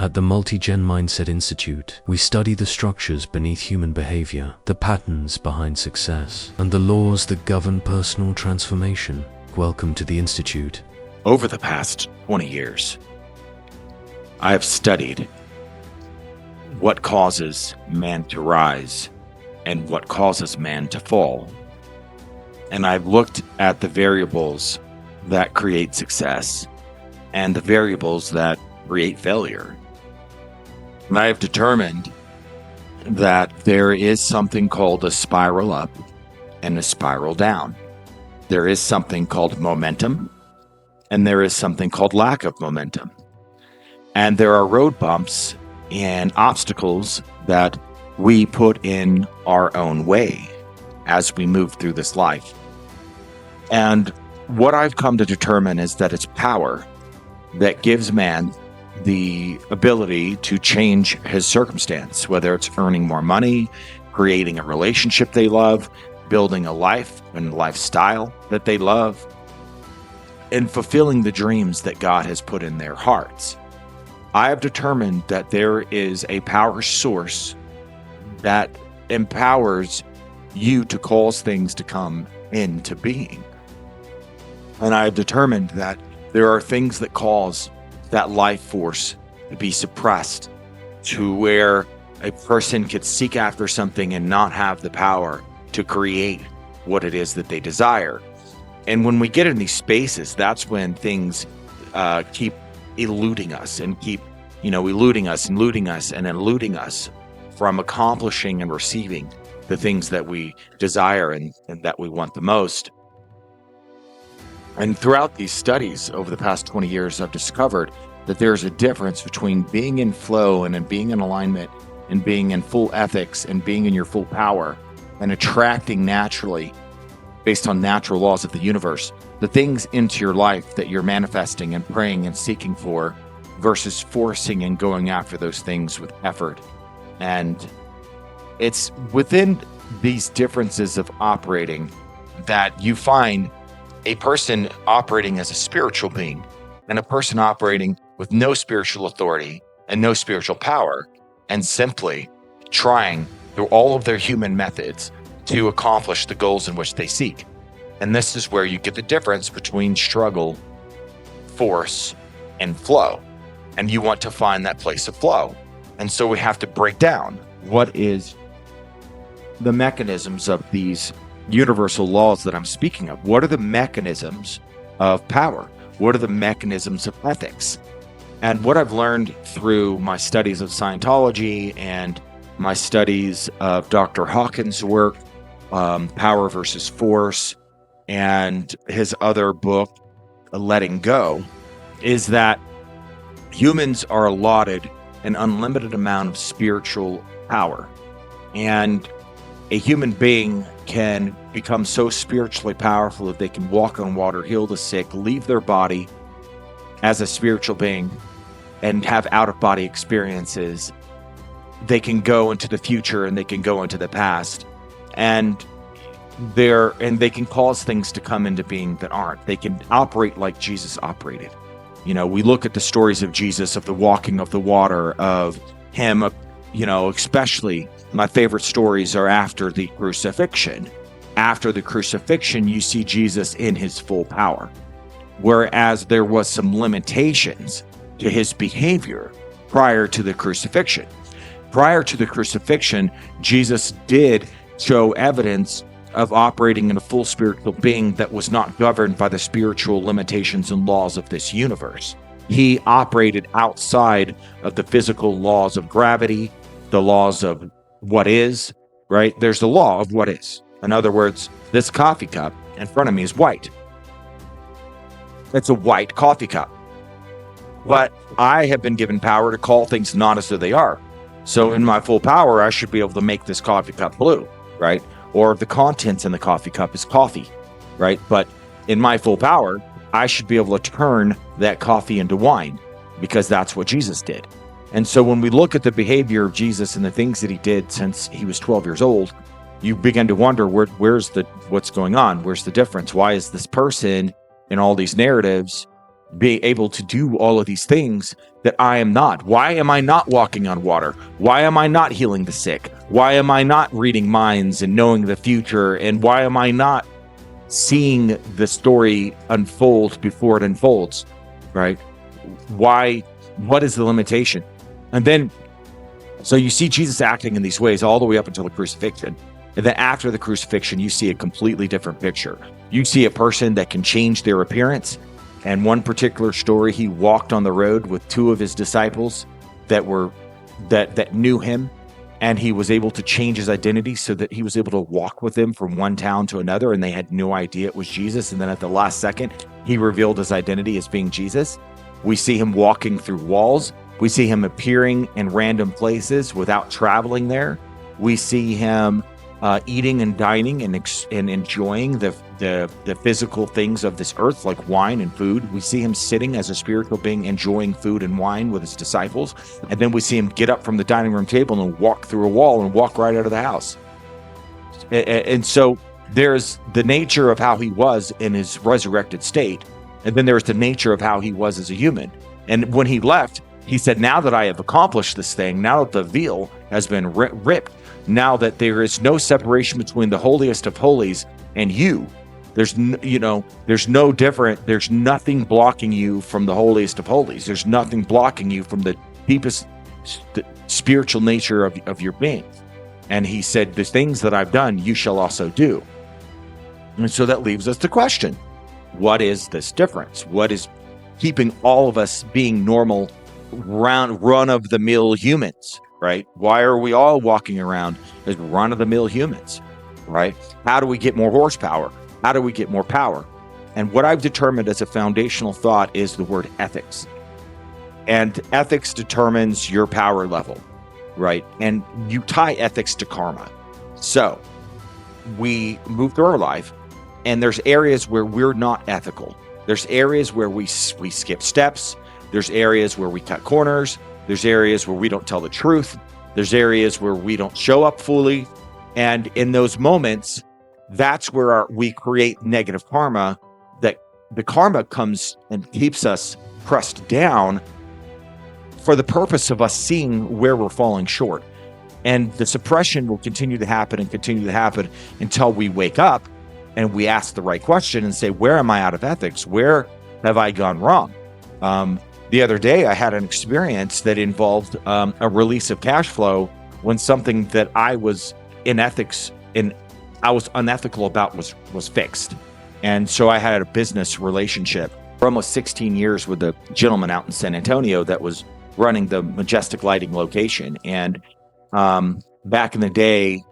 At the Multi-Gen Mindset Institute, we study the structures beneath human behavior, the patterns behind success, and the laws that govern personal transformation. Welcome to the Institute. Over the past 20 years, I have studied what causes man to rise and what causes man to fall. And I've looked at the variables that create success and the variables that create failure. And I have determined that there is something called a spiral up and a spiral down. There is something called momentum, and there is something called lack of momentum. And there are road bumps and obstacles that we put in our own way as we move through this life. And what I've come to determine is that it's power that gives man the ability to change his circumstance, whether it's earning more money, creating a relationship they love, building a life and lifestyle that they love, and fulfilling the dreams that God has put in their hearts. I have determined that there is a power source that empowers you to cause things to come into being. And I have determined that there are things that cause that life force to be suppressed to where a person could seek after something and not have the power to create what it is that they desire. And when we get in these spaces, that's when things keep eluding us and keep, eluding us and eluding us and eluding us from accomplishing and receiving the things that we desire and that we want the most. And throughout these studies over the past 20 years, I've discovered that there's a difference between being in flow and being in alignment and being in full ethics and being in your full power and attracting naturally, based on natural laws of the universe, the things into your life that you're manifesting and praying and seeking for versus forcing and going after those things with effort. And it's within these differences of operating that you find a person operating as a spiritual being and a person operating with no spiritual authority and no spiritual power and simply trying through all of their human methods to accomplish the goals in which they seek. And this is where you get the difference between struggle, force, and flow. And you want to find that place of flow. And so we have to break down what is the mechanisms of these universal laws that I'm speaking of. What are the mechanisms of power? What are the mechanisms of ethics? And what I've learned through my studies of Scientology and my studies of Dr. Hawkins' work, Power versus Force, and his other book, Letting Go, is that humans are allotted an unlimited amount of spiritual power. And a human being can become so spiritually powerful that they can walk on water, heal the sick, leave their body as a spiritual being, and have out-of-body experiences. They can go into the future and they can go into the past, and they can cause things to come into being that aren't. They can operate like Jesus operated. We look at the stories of Jesus, of the walking of the water, of him, especially my favorite stories are after the crucifixion. After the crucifixion, you see Jesus in his full power, whereas there was some limitations to his behavior prior to the crucifixion. Prior to the crucifixion, Jesus did show evidence of operating in a full spiritual being that was not governed by the spiritual limitations and laws of this universe. He operated outside of the physical laws of gravity, the laws of what is, right? There's the law of what is. In other words, this coffee cup in front of me is white. It's a white coffee cup. But I have been given power to call things not as though they are. So in my full power, I should be able to make this coffee cup blue, right? Or the contents in the coffee cup is coffee, right? But in my full power, I should be able to turn that coffee into wine because that's what Jesus did. And so when we look at the behavior of Jesus and the things that he did since he was 12 years old, you begin to wonder what's going on? Where's the difference? Why is this person in all these narratives be able to do all of these things that I am not? Why am I not walking on water? Why am I not healing the sick? Why am I not reading minds and knowing the future? And why am I not seeing the story unfold before it unfolds, right? Why? What is the limitation? And then, so you see Jesus acting in these ways all the way up until the crucifixion. And then after the crucifixion, you see a completely different picture. You see a person that can change their appearance. And one particular story, he walked on the road with two of his disciples that knew him, and he was able to change his identity so that he was able to walk with them from one town to another, and they had no idea it was Jesus. And then at the last second, he revealed his identity as being Jesus. We see him walking through walls. We see him appearing in random places without traveling there. We see him eating and dining and enjoying the physical things of this earth, like wine and food. We see him sitting as a spiritual being, enjoying food and wine with his disciples. And then we see him get up from the dining room table and walk through a wall and walk right out of the house. And so there's the nature of how he was in his resurrected state. And then there's the nature of how he was as a human. And when he left, he said, now that I have accomplished this thing, now that the veil has been ripped, now that there is no separation between the holiest of holies and you, there's no different. There's nothing blocking you from the holiest of holies. There's nothing blocking you from the deepest spiritual nature of your being. And he said, the things that I've done, you shall also do. And so that leaves us the question, what is this difference? What is keeping all of us being normal, run-of-the-mill humans, right? Why are we all walking around as run-of-the-mill humans, right? How do we get more horsepower? How do we get more power? And what I've determined as a foundational thought is the word ethics. And ethics determines your power level, right? And you tie ethics to karma. So we move through our life, and there's areas where we're not ethical. There's areas where we skip steps. There's areas where we cut corners. There's areas where we don't tell the truth. There's areas where we don't show up fully. And in those moments, that's where we create negative karma, that the karma comes and keeps us pressed down for the purpose of us seeing where we're falling short. And the suppression will continue to happen until we wake up and we ask the right question and say, where am I out of ethics? Where have I gone wrong? The other day, I had an experience that involved a release of cash flow when something that I was unethical about was fixed. And so I had a business relationship for almost 16 years with a gentleman out in San Antonio that was running the Majestic Lighting location. And back in the day,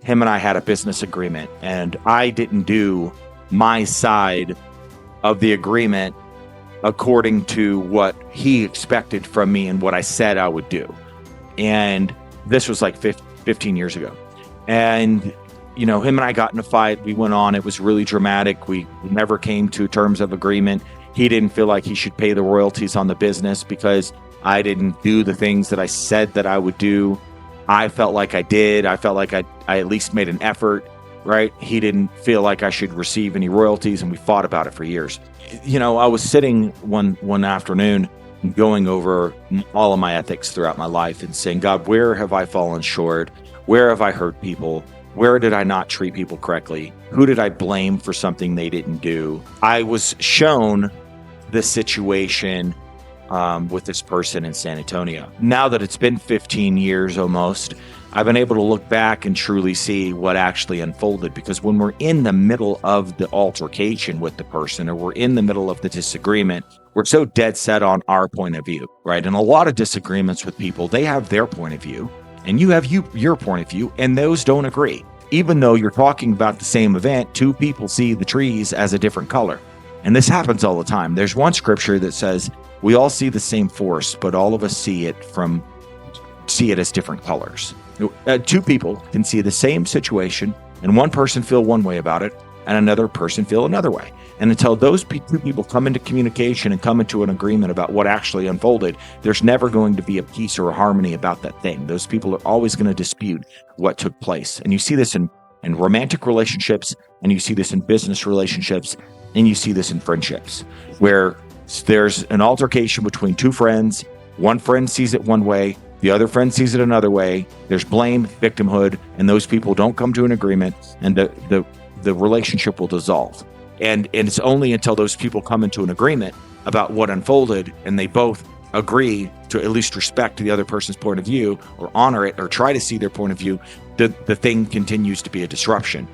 him and I had a business agreement, and I didn't do my side of the agreement according to what he expected from me and what I said I would do. And this was like 15 years ago. And, him and I got in a fight. We went on. It was really dramatic. We never came to terms of agreement. He didn't feel like he should pay the royalties on the business because I didn't do the things that I said that I would do. I felt like I did. I felt like I at least made an effort, right? He didn't feel like I should receive any royalties, and we fought about it for years. I was sitting one afternoon going over all of my ethics throughout my life and saying, God, where have I fallen short? Where have I hurt people? Where did I not treat people correctly? Who did I blame for something they didn't do? I was shown this situation with this person in San Antonio. Now that it's been 15 years almost, I've been able to look back and truly see what actually unfolded, because when we're in the middle of the altercation with the person, or we're in the middle of the disagreement, we're so dead set on our point of view, right? And a lot of disagreements with people, they have their point of view, and you have your point of view, and those don't agree. Even though you're talking about the same event, two people see the trees as a different color. And this happens all the time. There's one scripture that says, we all see the same forest, but all of us see it as different colors. Two people can see the same situation, and one person feel one way about it, and another person feel another way. And until those two people come into communication and come into an agreement about what actually unfolded, there's never going to be a peace or a harmony about that thing. Those people are always going to dispute what took place. And you see this in romantic relationships, and you see this in business relationships, and you see this in friendships, where There's an altercation between two friends. One friend sees it one way, the other friend sees it another way. There's blame, victimhood, and those people don't come to an agreement, and the relationship will dissolve. And it's only until those people come into an agreement about what unfolded and they both agree to at least respect the other person's point of view or honor it or try to see their point of view, the thing continues to be a disruption.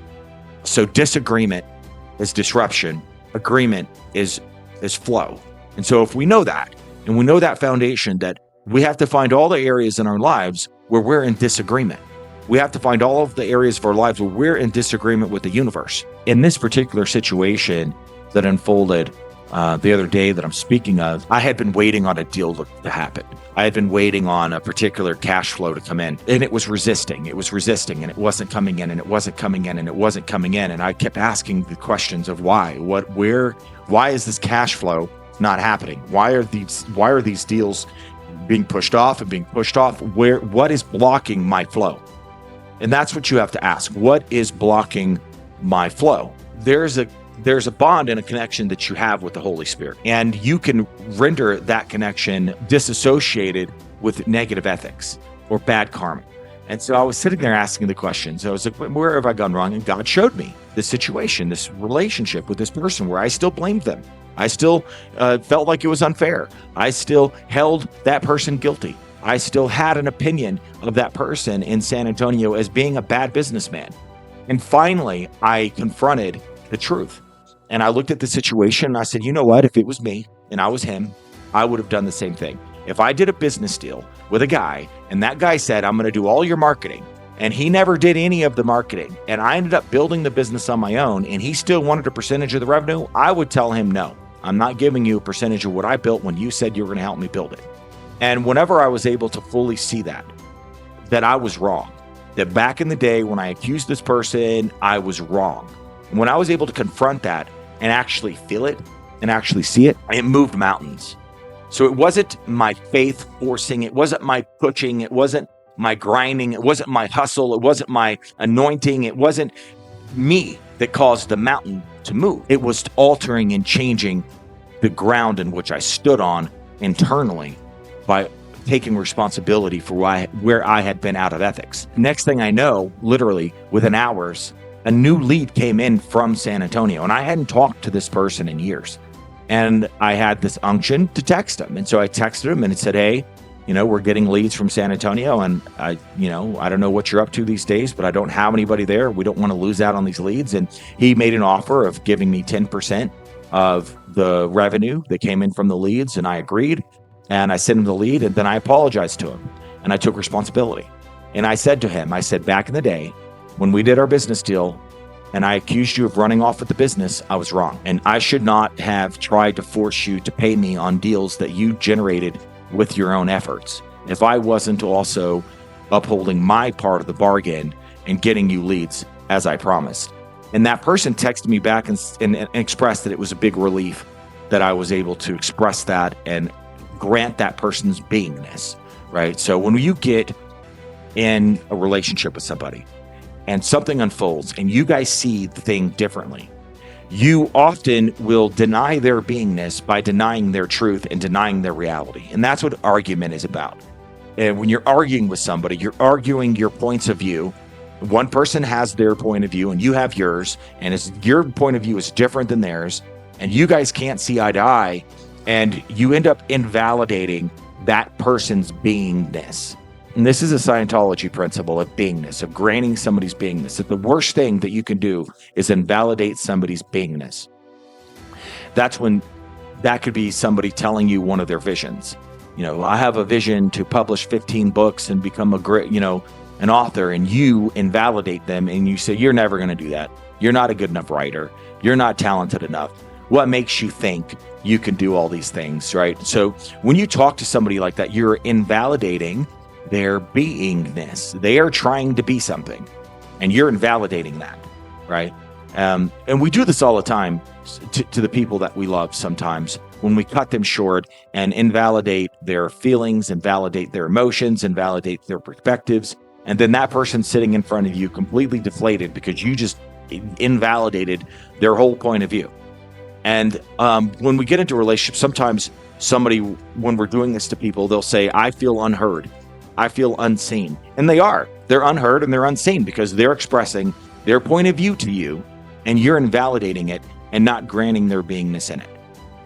So disagreement is disruption. Agreement is flow. And so if we know that, and we know that foundation, that we have to find all the areas in our lives where we're in disagreement. We have to find all of the areas of our lives where we're in disagreement with the universe. In this particular situation that unfolded the other day that I'm speaking of, I had been waiting on a deal to happen. I had been waiting on a particular cash flow to come in, and it was resisting. It was resisting, and it wasn't coming in, and it wasn't coming in, and it wasn't coming in. And I kept asking the questions of why, why is this cash flow not happening? Why are these deals being pushed off and being pushed off? What is blocking my flow? And that's what you have to ask. What is blocking my flow? There's a bond and a connection that you have with the Holy Spirit, and you can render that connection disassociated with negative ethics or bad karma. And so I was sitting there asking the questions. I was like, where have I gone wrong? And God showed me this situation, this relationship with this person where I still blamed them. I still felt like it was unfair. I still held that person guilty. I still had an opinion of that person in San Antonio as being a bad businessman. And finally, I confronted the truth. And I looked at the situation and I said, you know what? If it was me and I was him, I would have done the same thing. If I did a business deal with a guy and that guy said, I'm going to do all your marketing, and he never did any of the marketing, and I ended up building the business on my own, and he still wanted a percentage of the revenue, I would tell him, no, I'm not giving you a percentage of what I built when you said you were going to help me build it. And whenever I was able to fully see that I was wrong, that back in the day when I accused this person, I was wrong. And when I was able to confront that and actually feel it and actually see it, it moved mountains. So it wasn't my faith forcing, it wasn't my pushing, it wasn't my grinding, it wasn't my hustle, it wasn't my anointing, it wasn't me that caused the mountain to move. It was altering and changing the ground in which I stood on internally by taking responsibility for where I had been out of ethics. Next thing I know, literally within hours, a new lead came in from San Antonio, and I hadn't talked to this person in years. And I had this unction to text him. And so I texted him and it said, hey, we're getting leads from San Antonio, and I don't know what you're up to these days, but I don't have anybody there. We don't want to lose out on these leads. And he made an offer of giving me 10% of the revenue that came in from the leads, and I agreed. And I sent him the lead, and then I apologized to him, and I took responsibility. And I said to him, back in the day when we did our business deal and I accused you of running off with the business, I was wrong. And I should not have tried to force you to pay me on deals that you generated with your own efforts if I wasn't also upholding my part of the bargain and getting you leads as I promised. And that person texted me back and expressed that it was a big relief that I was able to express that and grant that person's beingness, right? So when you get in a relationship with somebody and something unfolds and you guys see the thing differently, you often will deny their beingness by denying their truth and denying their reality. And that's what argument is about. And when you're arguing with somebody, you're arguing your points of view. One person has their point of view and you have yours, and your point of view is different than theirs, and you guys can't see eye to eye, and you end up invalidating that person's beingness. And this is a Scientology principle of beingness, of granting somebody's beingness. That the worst thing that you can do is invalidate somebody's beingness. That's when that could be somebody telling you one of their visions. I have a vision to publish 15 books and become a great, an author, and you invalidate them and you say, you're never going to do that. You're not a good enough writer. You're not talented enough. What makes you think you can do all these things, right? So when you talk to somebody like that, you're invalidating their beingness. They are trying to be something, and you're invalidating that, right? And we do this all the time to the people that we love sometimes, when we cut them short and invalidate their feelings, invalidate their emotions, invalidate their perspectives. And then that person sitting in front of you completely deflated because you just invalidated their whole point of view. And when we get into relationships, sometimes somebody, when we're doing this to people, they'll say, I feel unheard. I feel unseen. And they are. They're unheard and they're unseen because they're expressing their point of view to you and you're invalidating it and not granting their beingness in it.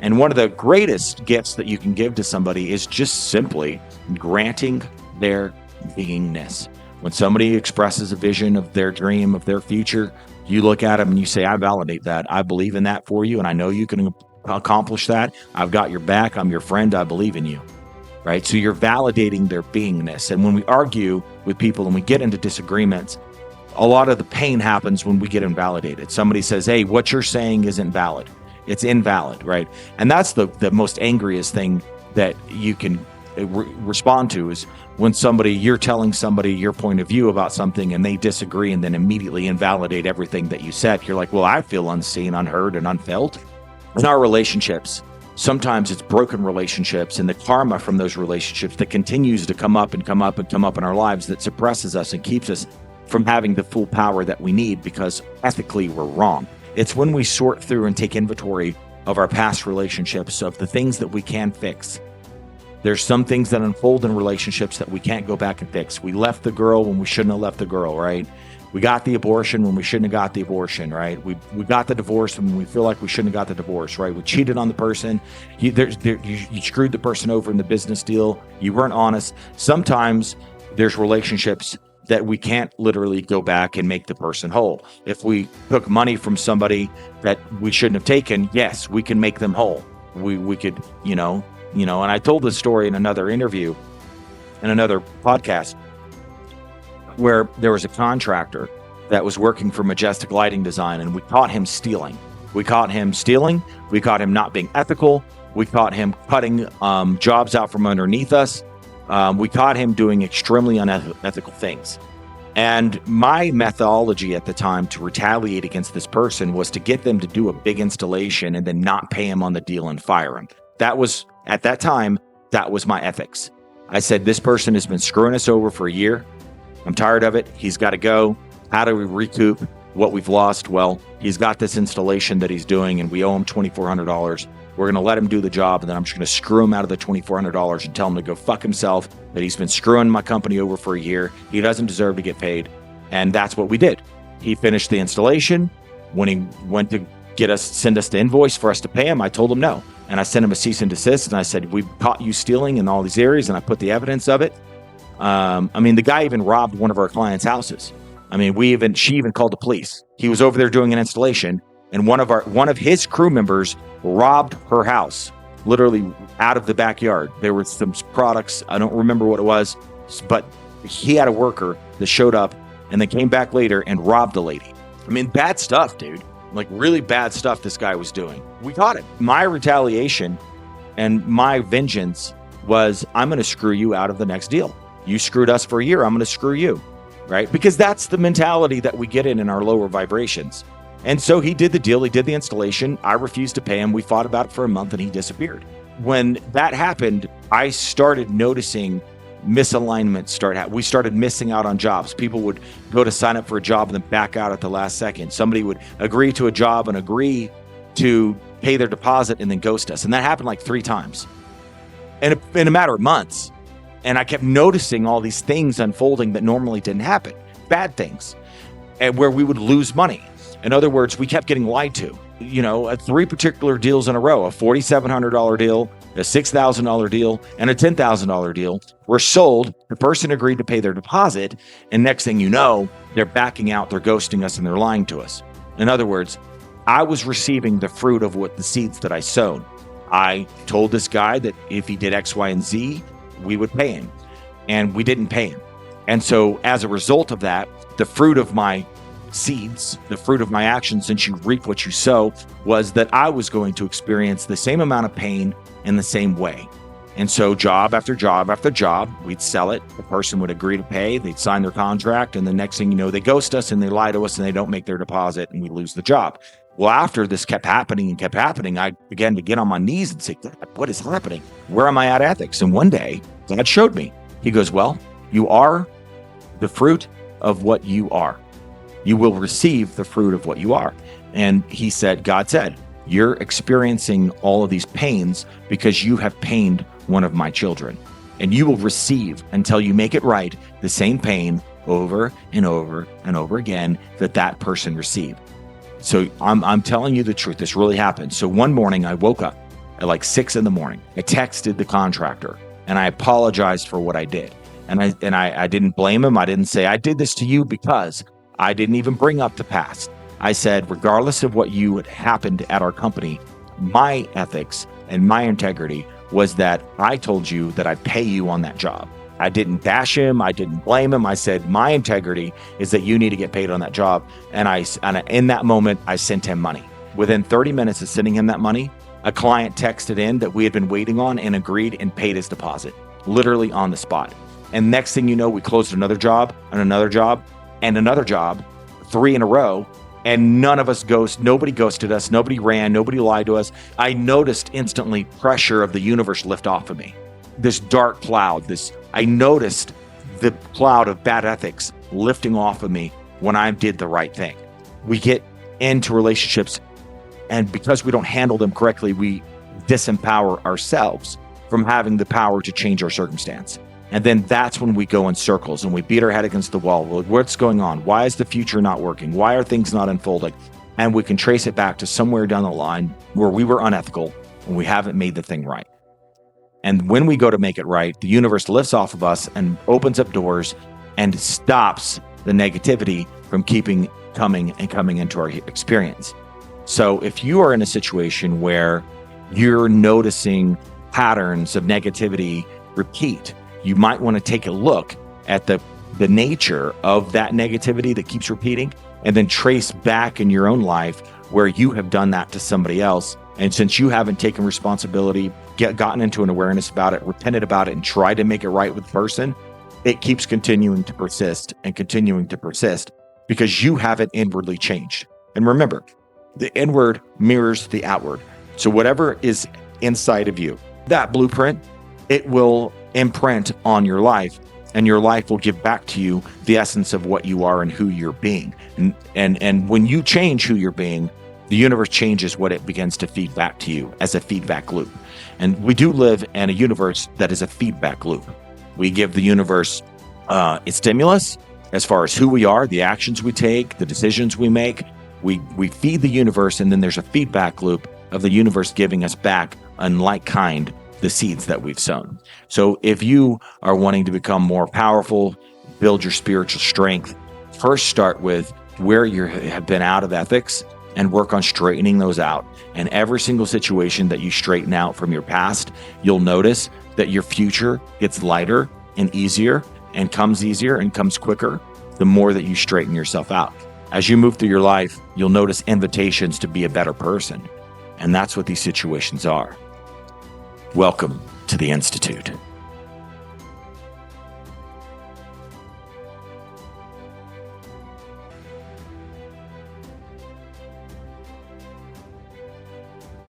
And one of the greatest gifts that you can give to somebody is just simply granting their beingness. When somebody expresses a vision of their dream, of their future, you look at them and you say, I validate that. I believe in that for you. And I know you can accomplish that. I've got your back. I'm your friend. I believe in you. Right? So you're validating their beingness. And when we argue with people and we get into disagreements, a lot of the pain happens when we get invalidated. Somebody says, hey, what you're saying isn't valid. It's invalid, right? And that's the most angriest thing that you can respond to is when you're telling somebody your point of view about something and they disagree and then immediately invalidate everything that you said. You're like, well, I feel unseen, unheard, and unfelt. In our relationships, sometimes it's broken relationships and the karma from those relationships that continues to come up and come up and come up in our lives that suppresses us and keeps us from having the full power that we need because ethically we're wrong. It's when we sort through and take inventory of our past relationships, of the things that we can fix. There's some things that unfold in relationships that we can't go back and fix. We left the girl when we shouldn't have left the girl, right? We got the abortion when we shouldn't have got the abortion, right? We got the divorce when we feel like we shouldn't have got the divorce, right? We cheated on the person. You screwed the person over in the business deal. You weren't honest. Sometimes there's relationships that we can't literally go back and make the person whole. If we took money from somebody that we shouldn't have taken, yes, we can make them whole. We could, and I told this story in another interview, in another podcast, where there was a contractor that was working for Majestic Lighting Design, and we caught him stealing. We caught him not being ethical. We caught him cutting jobs out from underneath us. We caught him doing extremely unethical things. And my methodology at the time to retaliate against this person was to get them to do a big installation and then not pay him on the deal and fire him. That was, at that time, that was my ethics. I said, this person has been screwing us over for a year. I'm tired of it. He's got to go. How do we recoup what we've lost? Well, he's got this installation that he's doing and we owe him $2,400. We're going to let him do the job, and then I'm just going to screw him out of the $2,400 and tell him to go fuck himself, that he's been screwing my company over for a year. He doesn't deserve to get paid. And that's what we did. He finished the installation. When he went to send us the invoice for us to pay him, I told him no. And I sent him a cease and desist, and I said, we've caught you stealing in all these areas, and I put the evidence of it. The guy even robbed one of our clients' houses. She even called the police. He was over there doing an installation, and one of his crew members robbed her house, literally out of the backyard. There were some products, I don't remember what it was, but he had a worker that showed up and then came back later and robbed the lady. Bad stuff, dude. Like really bad stuff this guy was doing. We caught him. My retaliation and my vengeance was, I'm going to screw you out of the next deal. You screwed us for a year, I'm going to screw you, right? Because that's the mentality that we get in our lower vibrations. And so he did the deal. He did the installation. I refused to pay him. We fought about it for a month and he disappeared. When that happened, I started noticing misalignment we started missing out on jobs. People would go to sign up for a job and then back out at the last second. Somebody would agree to a job and agree to pay their deposit and then ghost us. And that happened like 3 times in a matter of months. And I kept noticing all these things unfolding that normally didn't happen. Bad things. And where we would lose money. In other words, we kept getting lied to. 3 particular deals in a row, a $4,700 deal, a $6,000 deal, and a $10,000 deal were sold. The person agreed to pay their deposit, and next thing you know, they're backing out, they're ghosting us, and they're lying to us. In other words, I was receiving the fruit of the seeds that I sown. I told this guy that if he did X, Y, and Z, we would pay him, and we didn't pay him. And so as a result of that, the fruit of my seeds, the fruit of my actions, since you reap what you sow, was that I was going to experience the same amount of pain in the same way. And so job after job after job, we'd sell it. The person would agree to pay. They'd sign their contract. And the next thing you know, they ghost us and they lie to us and they don't make their deposit and we lose the job. Well, after this kept happening, I began to get on my knees and say, God, what is happening? Where am I at ethics? And one day, God showed me. He goes, well, you are the fruit of what you are. You will receive the fruit of what you are. And he said, God said, You're experiencing all of these pains because you have pained one of my children. And you will receive, until you make it right, the same pain over and over and over again that person received. So I'm telling you the truth. This really happened. So one morning I woke up at like 6 a.m. I texted the contractor and I apologized for what I did. And I didn't blame him. I didn't say, I did this to you, because I didn't even bring up the past. I said, regardless of what happened at our company, my ethics and my integrity was that I told you that I'd pay you on that job. I didn't bash him. I didn't blame him. I said, my integrity is that you need to get paid on that job. And in that moment, I sent him money. Within 30 minutes of sending him that money, a client texted in that we had been waiting on and agreed and paid his deposit, literally on the spot. And next thing you know, we closed another job and another job and another job, 3 in a row. And nobody ghosted us, nobody ran, nobody lied to us. I noticed instantly pressure of the universe lift off of me. This dark cloud, I noticed the cloud of bad ethics lifting off of me when I did the right thing. We get into relationships, and because we don't handle them correctly, we disempower ourselves from having the power to change our circumstance. And then that's when we go in circles and we beat our head against the wall. Well, what's going on? Why is the future not working? Why are things not unfolding? And we can trace it back to somewhere down the line where we were unethical and we haven't made the thing right. And when we go to make it right, the universe lifts off of us and opens up doors and stops the negativity from coming into our experience. So if you are in a situation where you're noticing patterns of negativity repeat, you might want to take a look at the nature of that negativity that keeps repeating, and then trace back in your own life where you have done that to somebody else. And since you haven't taken responsibility, gotten into an awareness about it, repented about it, and tried to make it right with the person, it keeps continuing to persist because you haven't inwardly changed. And remember, the inward mirrors the outward. So whatever is inside of you, that blueprint, it will imprint on your life, and your life will give back to you the essence of what you are and who you're being. And when you change who you're being, the universe changes what it begins to feed back to you as a feedback loop. And we do live in a universe that is a feedback loop. We give the universe its stimulus as far as who we are, the actions we take, the decisions we make. We feed the universe, and then there's a feedback loop of the universe giving us back in like kind the seeds that we've sown. So if you are wanting to become more powerful, build your spiritual strength, first start with where you have been out of ethics and work on straightening those out. And every single situation that you straighten out from your past, you'll notice that your future gets lighter and easier and comes quicker the more that you straighten yourself out. As you move through your life, you'll notice invitations to be a better person. And that's what these situations are. Welcome to the Institute.